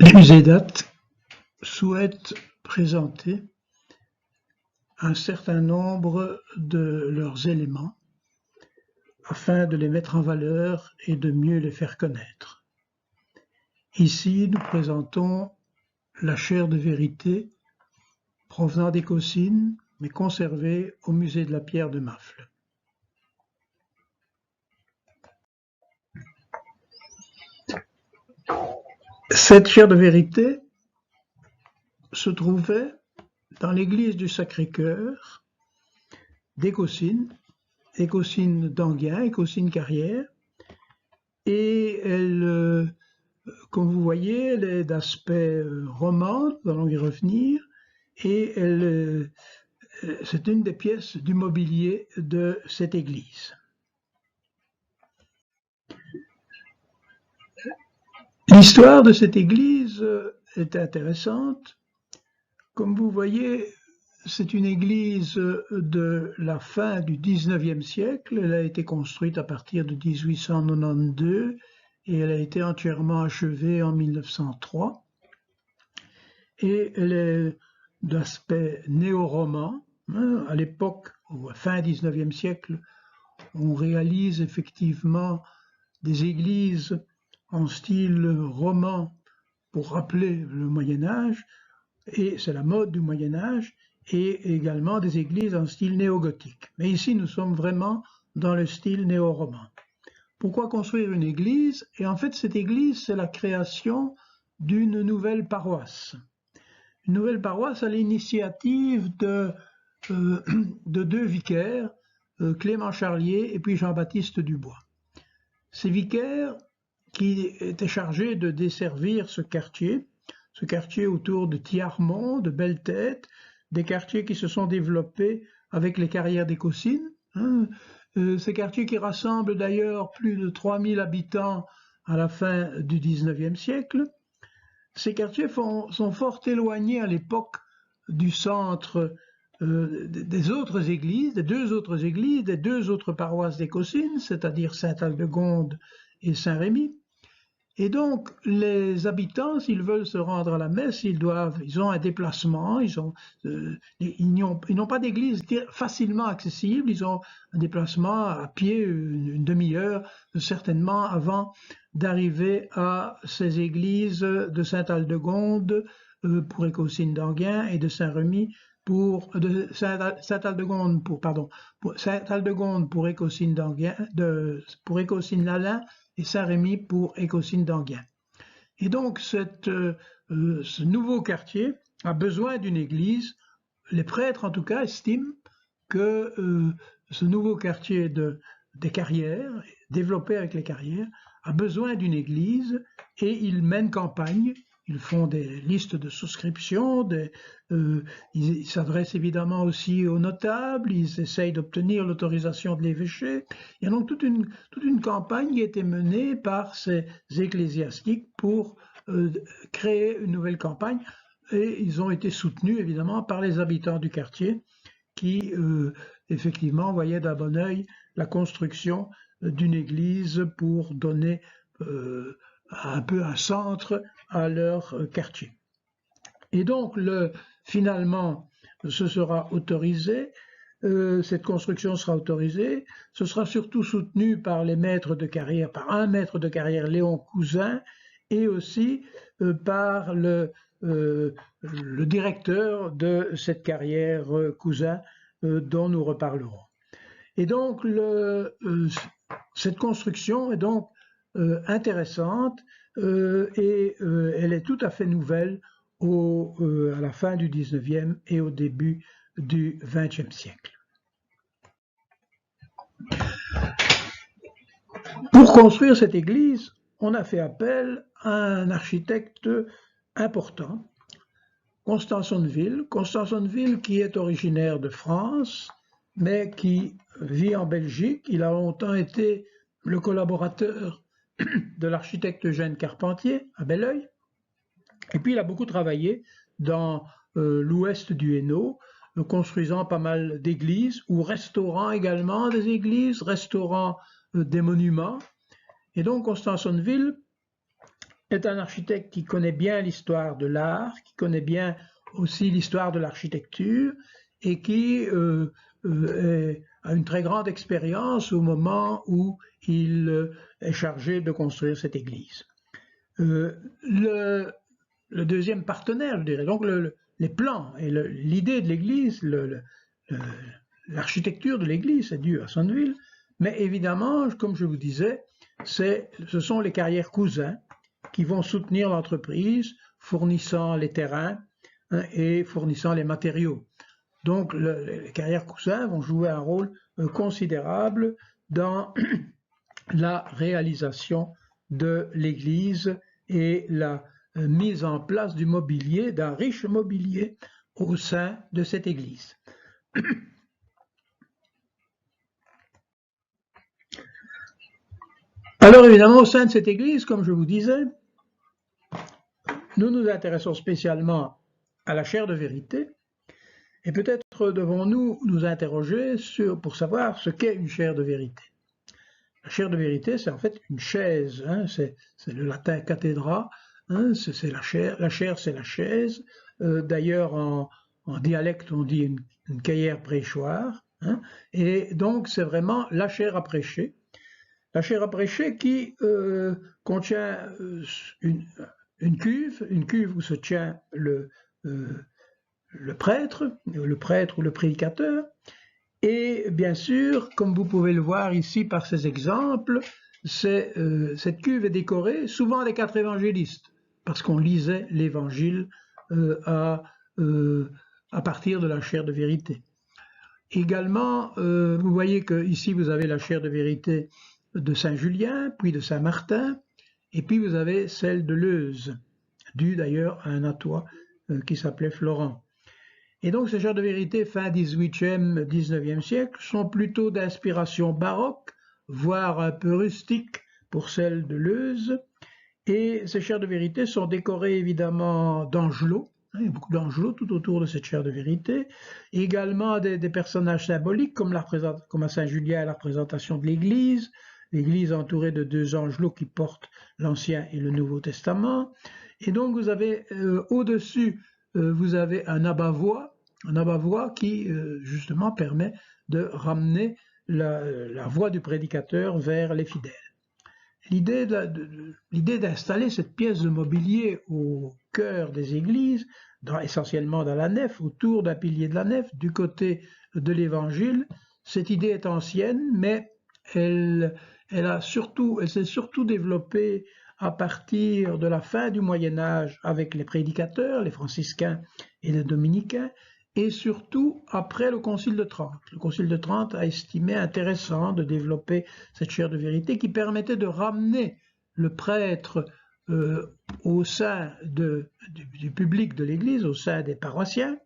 Les musées d'art souhaitent présenter un certain nombre de leurs éléments afin de les mettre en valeur et de mieux les faire connaître. Ici, nous présentons la chaire de vérité provenant d'Écossyne, mais conservée au musée de la pierre de Mafle. Cette chaire de vérité se trouvait dans l'église du Sacré-Cœur d'Écossyne, Écossyne d'Enghien, Écossyne Carrière, et elle, comme vous voyez, elle est d'aspect roman, nous allons y revenir, et c'est une des pièces du mobilier de cette église. L'histoire de cette église est intéressante. Comme vous voyez, c'est une église de la fin du XIXe siècle. Elle a été construite à partir de 1892 et elle a été entièrement achevée en 1903. Et elle est d'aspect néo-roman. À l'époque, à fin XIXe siècle, on réalise effectivement des églises en style roman pour rappeler le Moyen-Âge, et c'est la mode du Moyen-Âge, et également des églises en style néo-gothique. Mais ici, nous sommes vraiment dans le style néo-roman. Pourquoi construire une église? Et en fait, cette église, c'est la création d'une nouvelle paroisse. Une nouvelle paroisse à l'initiative de deux vicaires, Clément Charlier et puis Jean-Baptiste Dubois. Ces vicaires qui étaient chargés de desservir ce quartier autour de Thiarmont, de Belle-Tête, des quartiers qui se sont développés avec les carrières d'Écossyne. Ces quartiers qui rassemblent d'ailleurs plus de 3000 habitants à la fin du XIXe siècle. Ces quartiers sont fort éloignés à l'époque du centre des autres églises, des deux autres paroisses d'Écossyne, c'est-à-dire Saint-Aldegonde et Saint-Rémy. Et donc, les habitants, s'ils veulent se rendre à la messe, ils ont un déplacement, ils n'ont pas d'église facilement accessible, ils ont un déplacement à pied, une demi-heure, certainement, avant d'arriver à ces églises de Saint-Aldegonde pour Écossyne d'Enghien et de Saint-Rémy de Saint-Aldegonde pour Écossyne d'Enghien, pour Écossyne Lalin et Saint-Rémy pour Écossyne d'Enghien. Et donc ce nouveau quartier a besoin d'une église. Les prêtres en tout cas estiment que ce nouveau quartier des carrières, développé avec les carrières, a besoin d'une église, et ils mènent campagne. Ils font des listes de souscription, ils s'adressent évidemment aussi aux notables, ils essayent d'obtenir l'autorisation de l'évêché. Il y a donc toute une campagne qui a été menée par ces ecclésiastiques pour créer une nouvelle campagne, et ils ont été soutenus évidemment par les habitants du quartier qui effectivement voyaient d'un bon œil la construction d'une église pour donner un peu un centre à leur quartier. Et donc, finalement, ce sera autorisé, cette construction sera autorisée, ce sera surtout soutenu par les maîtres de carrière, par un maître de carrière, Léon Cousin, et aussi par le directeur de cette carrière, Cousin, dont nous reparlerons. Et donc, cette construction est donc intéressante et elle est tout à fait nouvelle à la fin du XIXe et au début du XXe siècle. Pour construire cette église, on a fait appel à un architecte important, Constant Sonneville. Constant Sonneville qui est originaire de France, mais qui vit en Belgique. Il a longtemps été le collaborateur de l'architecte Eugène Carpentier à Belleuil. Et puis il a beaucoup travaillé dans l'ouest du Hainaut, construisant pas mal d'églises ou restaurant également des églises, restaurant des monuments. Et donc Constant Sonneville est un architecte qui connaît bien l'histoire de l'art, qui connaît bien aussi l'histoire de l'architecture et qui a une très grande expérience au moment où il est chargé de construire cette église. Le deuxième partenaire, je dirais, donc les plans et l'idée de l'église, l'architecture de l'église, c'est dû à Sonneville, mais évidemment, comme je vous disais, ce sont les carrières Cousin qui vont soutenir l'entreprise, fournissant les terrains et fournissant les matériaux. Donc les carrières Cousin vont jouer un rôle considérable dans la réalisation de l'église et la mise en place du mobilier, d'un riche mobilier au sein de cette église. Alors évidemment, au sein de cette église, comme je vous disais, nous nous intéressons spécialement à la chaire de vérité, et peut-être devons-nous nous interroger pour savoir ce qu'est une chaire de vérité. La chaire de vérité, c'est en fait une chaise, hein, c'est le latin cathedra, hein, c'est la chaire c'est la chaise. D'ailleurs, en dialecte, on dit une cahière prêchoir, hein, et donc c'est vraiment la chaire à prêcher. La chaire à prêcher qui contient une cuve où se tient le prêtre ou le prédicateur. Et bien sûr, comme vous pouvez le voir ici par ces exemples, cette cuve est décorée souvent des 4 évangélistes, parce qu'on lisait l'évangile à partir de la chaire de vérité. Également, vous voyez que ici vous avez la chaire de vérité de Saint-Julien, puis de Saint-Martin, et puis vous avez celle de Leuze, due d'ailleurs à un Attois qui s'appelait Florent. Et donc ces chaires de vérité fin 18e, 19e siècle sont plutôt d'inspiration baroque, voire un peu rustique pour celles de Leuze. Et ces chaires de vérité sont décorées évidemment d'angelots. Il y a beaucoup d'angelots tout autour de cette chaire de vérité. Et également des personnages symboliques comme à Saint-Julien la représentation de l'Église. L'Église entourée de 2 angelots qui portent l'Ancien et le Nouveau Testament. Et donc vous avez au-dessus, vous avez un abat-voix qui justement permet de ramener la voix du prédicateur vers les fidèles. L'idée d'installer cette pièce de mobilier au cœur des églises, essentiellement dans la nef, autour d'un pilier de la nef, du côté de l'Évangile, cette idée est ancienne, mais elle s'est surtout développée à partir de la fin du Moyen-Âge avec les prédicateurs, les franciscains et les dominicains, et surtout après le Concile de Trente. Le Concile de Trente a estimé intéressant de développer cette chaire de vérité qui permettait de ramener le prêtre au sein du public de l'Église, au sein des paroissiens,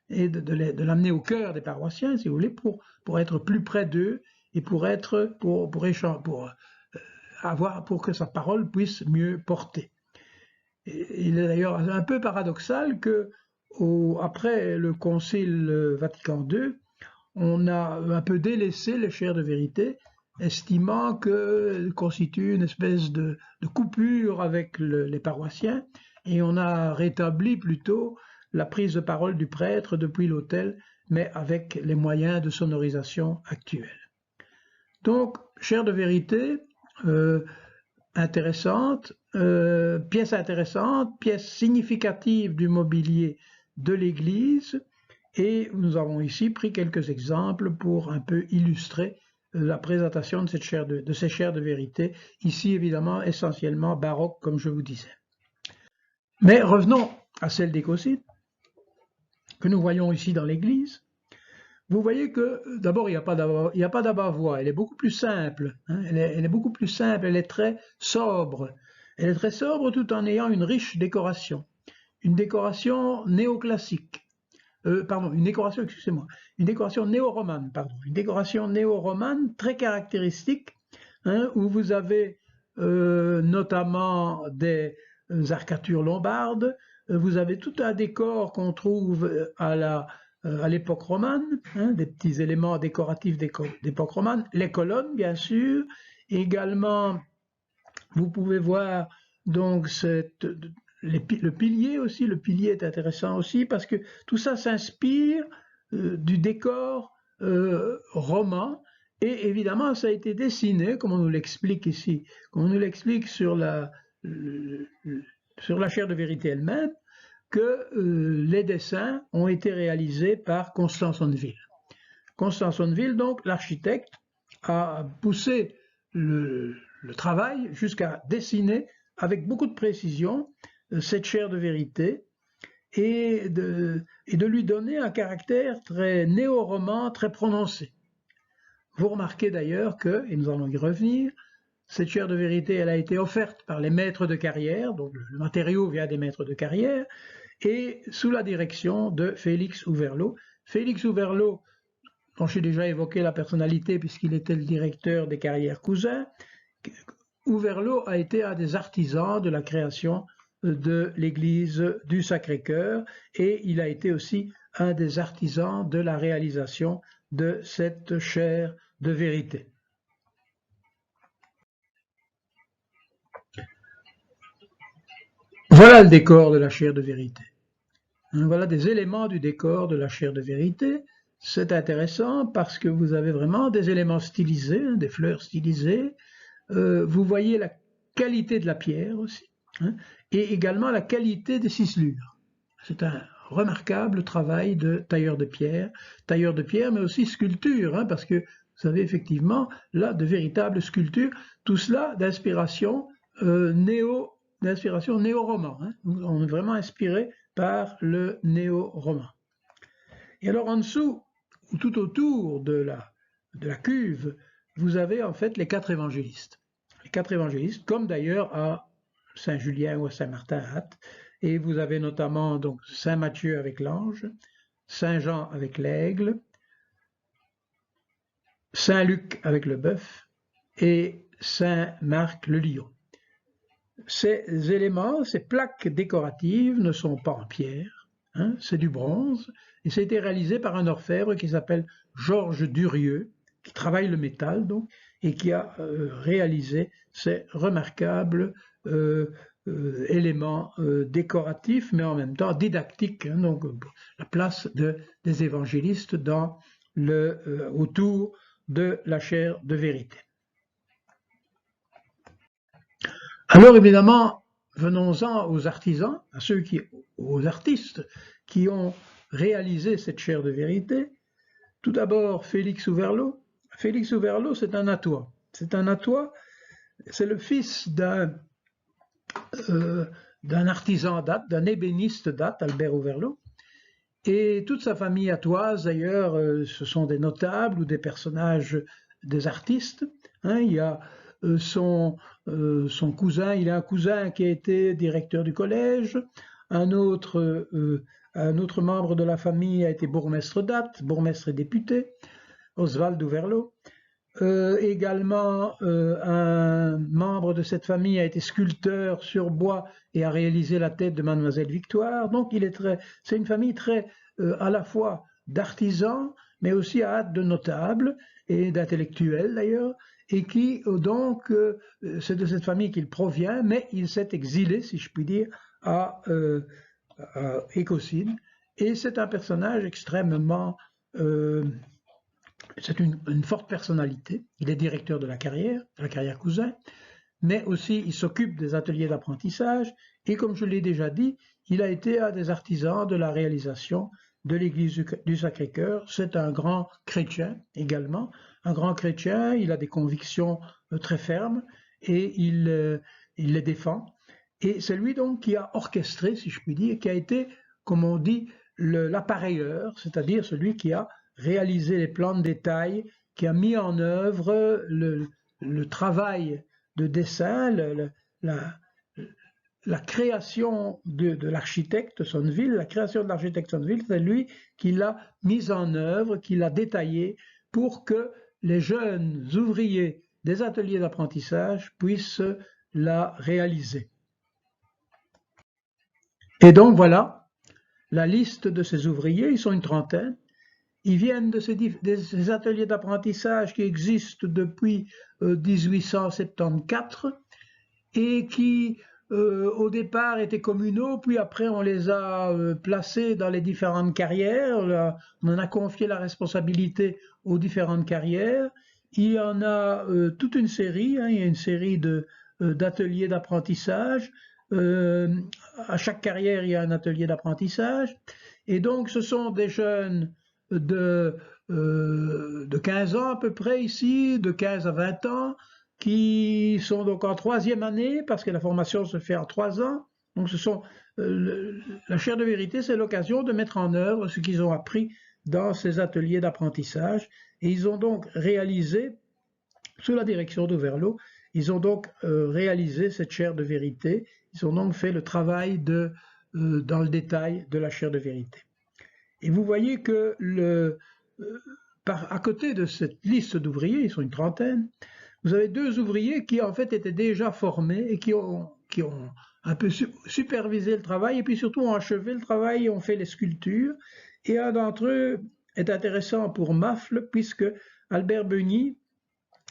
et de l'amener au cœur des paroissiens, si vous voulez, pour être plus près d'eux et pour que sa parole puisse mieux porter. Il est d'ailleurs un peu paradoxal que après le Concile Vatican II, on a un peu délaissé les chaires de vérité, estimant qu'elles constituent une espèce de coupure avec les paroissiens, et on a rétabli plutôt la prise de parole du prêtre depuis l'autel, mais avec les moyens de sonorisation actuels. Donc, chaire de vérité, intéressante, pièce significative du mobilier de l'Église, et nous avons ici pris quelques exemples pour un peu illustrer la présentation de ces chaires de vérité, ici évidemment essentiellement baroque comme je vous disais. Mais revenons à celle d'Écossyne, que nous voyons ici dans l'Église. Vous voyez que d'abord il n'y a pas d'abat-voix, elle est beaucoup plus simple, hein, elle est beaucoup plus simple, elle est très sobre. Elle est très sobre tout en ayant une riche décoration, une décoration néoclassique. Une décoration néo-romane, une décoration néo-romane très caractéristique, hein, où vous avez notamment des arcatures lombardes, vous avez tout un décor qu'on trouve à l'époque romane, hein, des petits éléments décoratifs d'époque romane, les colonnes bien sûr, également vous pouvez voir donc le pilier aussi, le pilier est intéressant aussi parce que tout ça s'inspire du décor roman, et évidemment ça a été dessiné, comme on nous l'explique ici, comme on nous l'explique sur la chaire de vérité elle-même, que les dessins ont été réalisés par Constance Honneville. Constance Honneville, donc l'architecte, a poussé le travail jusqu'à dessiner avec beaucoup de précision cette chaire de vérité et de lui donner un caractère très néo-roman, très prononcé. Vous remarquez d'ailleurs que, et nous allons y revenir, cette chaire de vérité, elle a été offerte par les maîtres de carrière, donc le matériau vient des maîtres de carrière, et sous la direction de Félix Houverlot. Félix Houverlot, dont j'ai déjà évoqué la personnalité puisqu'il était le directeur des carrières Cousin, Houverlot a été un des artisans de la création de l'église du Sacré-Cœur, et il a été aussi un des artisans de la réalisation de cette chaire de vérité. Voilà le décor de la chaire de vérité. Voilà des éléments du décor de la chaire de vérité. C'est intéressant parce que vous avez vraiment des éléments stylisés, des fleurs stylisées. Vous voyez la qualité de la pierre aussi, et également la qualité des ciselures. C'est un remarquable travail de tailleur de pierre, mais aussi sculpture, parce que vous avez effectivement là de véritables sculptures, tout cela d'inspiration néo-roman. On est vraiment inspiré par le néo-roman. Et alors en dessous, ou tout autour de la cuve, vous avez en fait les 4 évangélistes. Les 4 évangélistes, comme d'ailleurs à Saint-Julien ou à Saint-Martin-Hâte. Et vous avez notamment donc Saint Matthieu avec l'ange, Saint Jean avec l'aigle, Saint Luc avec le bœuf et Saint Marc le lion. Ces éléments, ces plaques décoratives ne sont pas en pierre, c'est du bronze, et ça a été réalisé par un orfèvre qui s'appelle Georges Durieux, qui travaille le métal donc, et qui a réalisé ces remarquables éléments décoratifs, mais en même temps didactiques, donc la place des évangélistes autour de la chaire de vérité. Alors évidemment, venons-en aux artisans, aux artistes qui ont réalisé cette chaire de vérité. Tout d'abord, Félix Houverlot. Félix Houverlot, c'est un Attois. C'est le fils d'un artisan date, d'un ébéniste date, Albert Houverlot. Et toute sa famille attoise, d'ailleurs, ce sont des notables ou des personnages, des artistes. Il y a son cousin, il a un cousin qui a été directeur du collège, un autre membre de la famille a été bourgmestre d'Ath, bourgmestre et député, Oswald Houverlot. Également, un membre de cette famille a été sculpteur sur bois et a réalisé la tête de Mademoiselle Victoire. Donc, c'est une famille très à la fois d'artisans, mais aussi de notables et d'intellectuels d'ailleurs, et qui donc, c'est de cette famille qu'il provient, mais il s'est exilé, si je puis dire, à Écossyne. Et c'est un personnage extrêmement c'est une forte personnalité. Il est directeur de la carrière Cousin, mais aussi il s'occupe des ateliers d'apprentissage et comme je l'ai déjà dit, il a été un des artisans de la réalisation de l'église du Sacré-Cœur. C'est un grand chrétien également, un grand chrétien, il a des convictions très fermes et il les défend. Et c'est lui donc qui a orchestré, si je puis dire, qui a été, comme on dit, l'appareilleur, c'est-à-dire celui qui a réalisé les plans de détail, qui a mis en œuvre le travail de dessin, la création de l'architecte Sonneville, c'est lui qui l'a mise en œuvre, qui l'a détaillé pour que les jeunes ouvriers des ateliers d'apprentissage puissent la réaliser. Et donc voilà la liste de ces ouvriers, ils sont une trentaine. Ils viennent de ces ateliers d'apprentissage qui existent depuis 1874 et qui au départ étaient communaux, puis après on les a placés dans les différentes carrières. Là, on en a confié la responsabilité aux différentes carrières. Il y en a toute une série, hein, il y a une série d'ateliers d'apprentissage. À chaque carrière, il y a un atelier d'apprentissage. Et donc, ce sont des jeunes de 15 ans à peu près ici, de 15 à 20 ans, qui sont donc en troisième année, parce que la formation se fait en 3 ans. Donc, la chaire de vérité, c'est l'occasion de mettre en œuvre ce qu'ils ont appris dans ces ateliers d'apprentissage. Et ils ont donc réalisé, sous la direction d'Overlo, ils ont donc réalisé cette chaire de vérité. Ils ont donc fait le travail dans le détail de la chaire de vérité. Et vous voyez que à côté de cette liste d'ouvriers, ils sont une trentaine, vous avez 2 ouvriers qui en fait étaient déjà formés et qui ont un peu supervisé le travail et puis surtout ont achevé le travail et ont fait les sculptures. Et un d'entre eux est intéressant pour Mafle puisque Albert Beugny,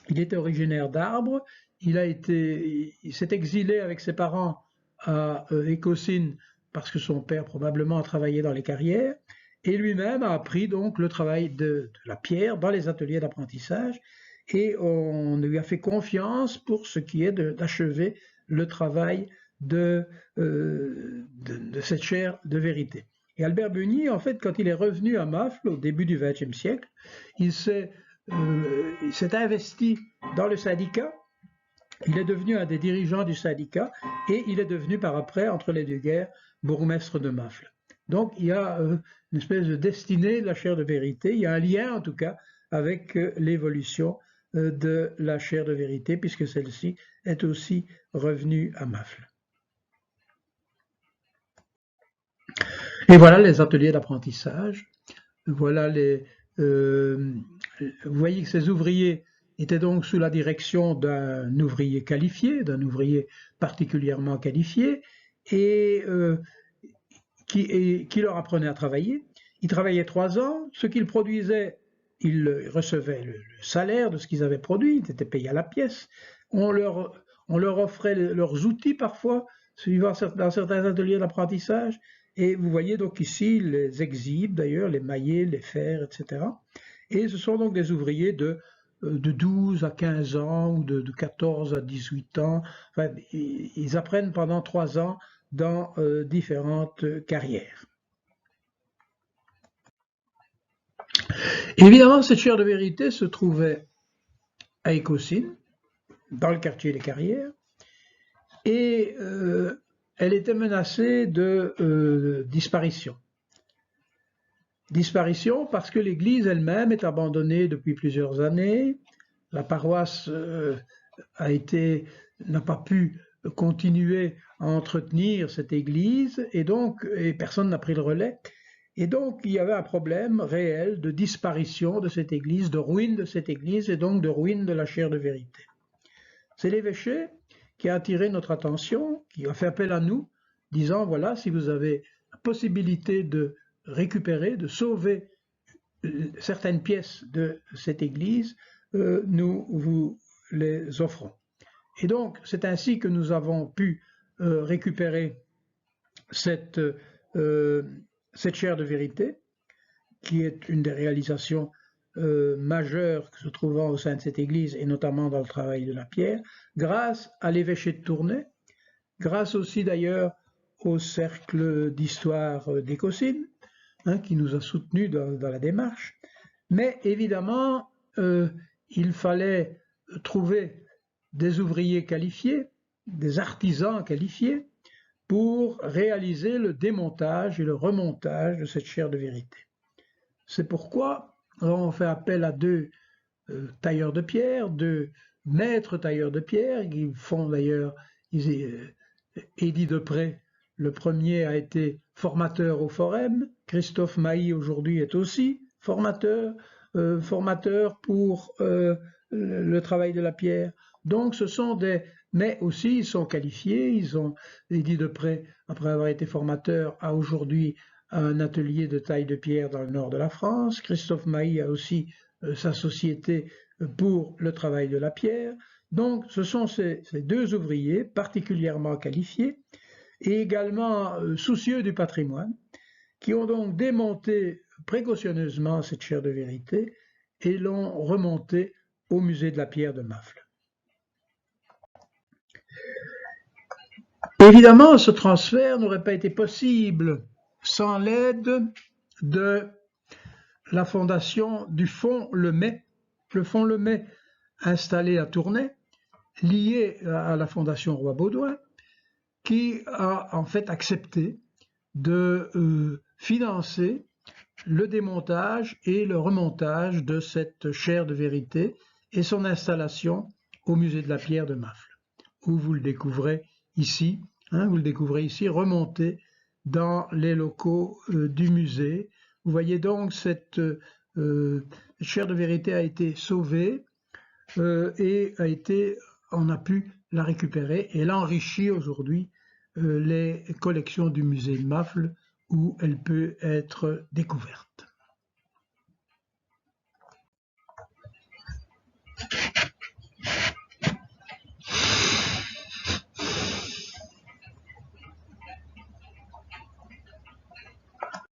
il était originaire d'Arbre, il s'est exilé avec ses parents à Écosine parce que son père probablement a travaillé dans les carrières, et lui-même a appris donc le travail de la pierre dans les ateliers d'apprentissage, et on lui a fait confiance pour ce qui est d'achever le travail de cette chaire de vérité. Et Albert Beugny, en fait, quand il est revenu à Mafle au début du XXe siècle, il s'est investi dans le syndicat, il est devenu un des dirigeants du syndicat et il est devenu par après, entre les 2 guerres, bourgmestre de Mafle. Donc il y a une espèce de destinée de la chaire de vérité, il y a un lien en tout cas avec l'évolution de la chaire de vérité puisque celle-ci est aussi revenue à Mafle. Et voilà les ateliers d'apprentissage, voilà vous voyez que ces ouvriers étaient donc sous la direction d'un ouvrier qualifié, d'un ouvrier particulièrement qualifié, et qui leur apprenait à travailler. Ils travaillaient 3 ans, ce qu'ils produisaient, ils recevaient le salaire de ce qu'ils avaient produit, ils étaient payés à la pièce. On leur offrait leurs outils parfois, suivant dans certains ateliers d'apprentissage. Et vous voyez donc ici les exhibes d'ailleurs, les maillets, les fers, etc. Et ce sont donc des ouvriers de 12 à 15 ans ou de 14 à 18 ans. Enfin, ils apprennent pendant 3 ans dans différentes carrières. Évidemment, cette chaire de vérité se trouvait à Écosine, dans le quartier des Carrières, et elle était menacée de disparition. Disparition parce que l'église elle-même est abandonnée depuis plusieurs années. La paroisse n'a pas pu continuer à entretenir cette église et personne n'a pris le relais. Et donc il y avait un problème réel de disparition de cette église, de ruine de cette église et donc de ruine de la chaire de vérité. C'est l'évêché qui a attiré notre attention, qui a fait appel à nous, disant voilà, si vous avez la possibilité de récupérer, de sauver certaines pièces de cette église, nous vous les offrons. Et donc, c'est ainsi que nous avons pu récupérer cette chaire de vérité, qui est une des réalisations majeures se trouvant au sein de cette église, et notamment dans le travail de la pierre, grâce à l'évêché de Tournai, grâce aussi d'ailleurs au cercle d'histoire d'Écosine, qui nous a soutenus dans la démarche. Mais évidemment, il fallait trouver des ouvriers qualifiés, des artisans qualifiés, pour réaliser le démontage et le remontage de cette chaire de vérité. C'est pourquoi on fait appel à 2 tailleurs de pierre, 2 maîtres tailleurs de pierre, qui font d'ailleurs, Édith Depré, le premier a été formateur au Forum, Christophe Mailly aujourd'hui est aussi formateur pour le travail de la pierre. Donc ce sont mais aussi ils sont qualifiés, Édith Depré, après avoir été formateur, a aujourd'hui un atelier de taille de pierre dans le nord de la France. Christophe Mailly a aussi sa société pour le travail de la pierre. Donc, ce sont ces deux ouvriers particulièrement qualifiés et également soucieux du patrimoine qui ont donc démonté précautionneusement cette chaire de vérité et l'ont remontée au musée de la pierre de Mafle. Évidemment, ce transfert n'aurait pas été possible sans l'aide de la fondation du Fonds Lemay. Le Fonds Lemay, installé à Tournai, lié à la Fondation Roi Baudouin, qui a en fait accepté de financer le démontage et le remontage de cette chaire de vérité et son installation au musée de la pierre de Mafle, où vous le découvrez ici, remonté dans les locaux du musée. Vous voyez donc cette chaire de vérité a été sauvée et on a pu la récupérer et l'enrichir aujourd'hui les collections du musée de Mafle où elle peut être découverte.